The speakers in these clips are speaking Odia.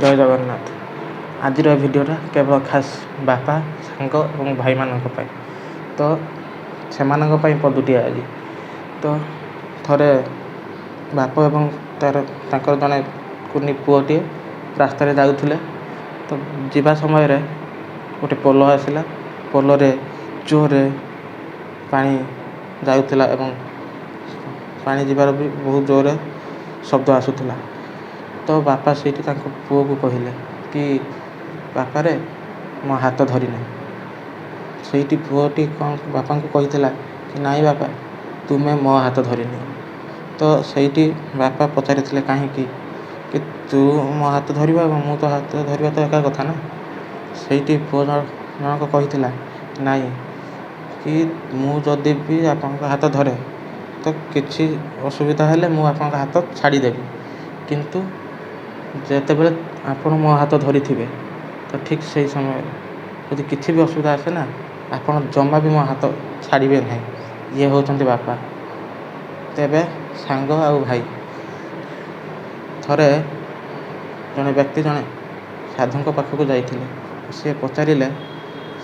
ଜୟ ଜଗନ୍ନାଥ। ଆଜିର ଭିଡ଼ିଓଟା କେବଳ ଖାସ୍ ବାପା, ସାଙ୍ଗ ଏବଂ ଭାଇମାନଙ୍କ ପାଇଁ। ତ ସେମାନଙ୍କ ପାଇଁ ପଦୁଟିଏ ଆଜି। ତ ଥରେ ବାପ ଏବଂ ତାଙ୍କର ଜଣେ କୁନି ପୁଅଟିଏ ରାସ୍ତାରେ ଯାଉଥିଲେ। ତ ଯିବା ସମୟରେ ଗୋଟେ ପୋଲ ଆସିଲା। ପୋଲରେ ଜୋରରେ ପାଣି ଯାଉଥିଲା ଏବଂ ପାଣି ଯିବାର ବି ବହୁତ ଜୋରରେ ଶବ୍ଦ ଆସୁଥିଲା। ତ ବାପା ସେଇଠି ତାଙ୍କ ପୁଅକୁ କହିଲେ କି ବାପାରେ ମୋ ହାତ ଧରିନେ। ସେଇଠି ପୁଅଟି କ'ଣ ବାପାଙ୍କୁ କହିଥିଲା କି ନାଇଁ ବାପା ତୁମେ ମୋ ହାତ ଧରିନିଅ। ତ ସେଇଠି ବାପା ପଚାରିଥିଲେ କାହିଁକି, କି ତୁ ମୋ ହାତ ଧରିବା ଏବଂ ମୁଁ ତୋ ହାତ ଧରିବା ତ ଏକା କଥା ନା। ସେଇଠି ପୁଅ ଜଣକ କହିଥିଲା ନାଇଁ, କି ମୁଁ ଯଦି ବି ଆପଣଙ୍କ ହାତ ଧରେ ତ କିଛି ଅସୁବିଧା ହେଲେ ମୁଁ ଆପଣଙ୍କ ହାତ ଛାଡ଼ିଦେବି, କିନ୍ତୁ ଯେତେବେଳେ ଆପଣ ମୋ ହାତ ଧରିଥିବେ ତ ଠିକ୍ ସେହି ସମୟରେ ଯଦି କିଛି ବି ଅସୁବିଧା ଆସେ ନା, ଆପଣ ଜମା ବି ମୋ ହାତ ଛାଡ଼ିବେ ନାହିଁ। ଇଏ ହେଉଛନ୍ତି ବାପା। ତେବେ ସାଙ୍ଗ ଆଉ ଭାଇ। ଥରେ ଜଣେ ବ୍ୟକ୍ତି ଜଣେ ସାଧୁଙ୍କ ପାଖକୁ ଯାଇଥିଲେ। ସିଏ ପଚାରିଲେ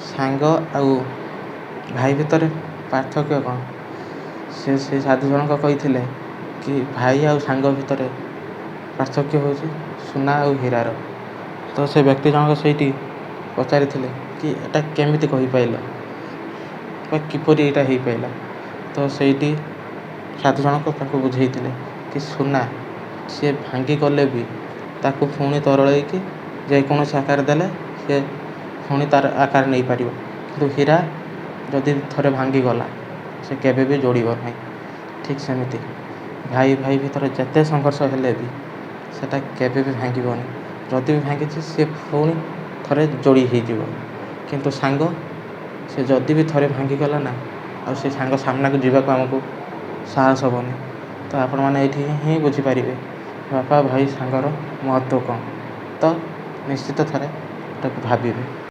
ସାଙ୍ଗ ଆଉ ଭାଇ ଭିତରେ ପାର୍ଥକ୍ୟ କ'ଣ? ସେ ସାଧୁ ଜଣକ କହିଥିଲେ କି ଭାଇ ଆଉ ସାଙ୍ଗ ଭିତରେ ପାର୍ଥକ୍ୟ ହେଉଛି ସୁନା ଆଉ ହୀରାର। ତ ସେ ବ୍ୟକ୍ତି ଜଣକ ସେଇଠି ପଚାରିଥିଲେ କି ଏଇଟା କେମିତି କହିପାରିଲ ବା କିପରି ଏଇଟା ହେଇପାରିଲା? ତ ସେଇଠି ସାଧୁ ଜଣକ ତାଙ୍କୁ ବୁଝେଇଥିଲେ କି ସୁନା ସିଏ ଭାଙ୍ଗି ଗଲେ ବି ତାକୁ ପୁଣି ତରଳେଇକି ଯେକୌଣସି ଆକାର ଦେଲେ ସିଏ ପୁଣି ତା'ର ଆକାର ନେଇପାରିବ, କିନ୍ତୁ ହୀରା ଯଦି ଥରେ ଭାଙ୍ଗିଗଲା ସେ କେବେ ବି ଯୋଡ଼ିବ ନାହିଁ। ଠିକ୍ ସେମିତି ଭାଇ ଭାଇ ଭିତରେ ଯେତେ ସଂଘର୍ଷ ହେଲେ ବି ସେଟା କେବେ ବି ଭାଙ୍ଗିବନି। ଯଦି ବି ଭାଙ୍ଗିଛି ସିଏ ପୁଣି ଥରେ ଯୋଡ଼ି ହେଇଯିବ। କିନ୍ତୁ ସାଙ୍ଗ, ସେ ଯଦି ବି ଥରେ ଭାଙ୍ଗିଗଲା ନା, ଆଉ ସେ ସାଙ୍ଗ ସାମ୍ନାକୁ ଯିବାକୁ ଆମକୁ ସାହସ ହେବନି। ତ ଆପଣମାନେ ଏଇଠି ହିଁ ବୁଝିପାରିବେ ବାପା ଭାଇ ସାଙ୍ଗର ମହତ୍ତ୍ୱ କ'ଣ। ତ ନିଶ୍ଚିତ ଥରେ ଏଟାକୁ ଭାବିବେ।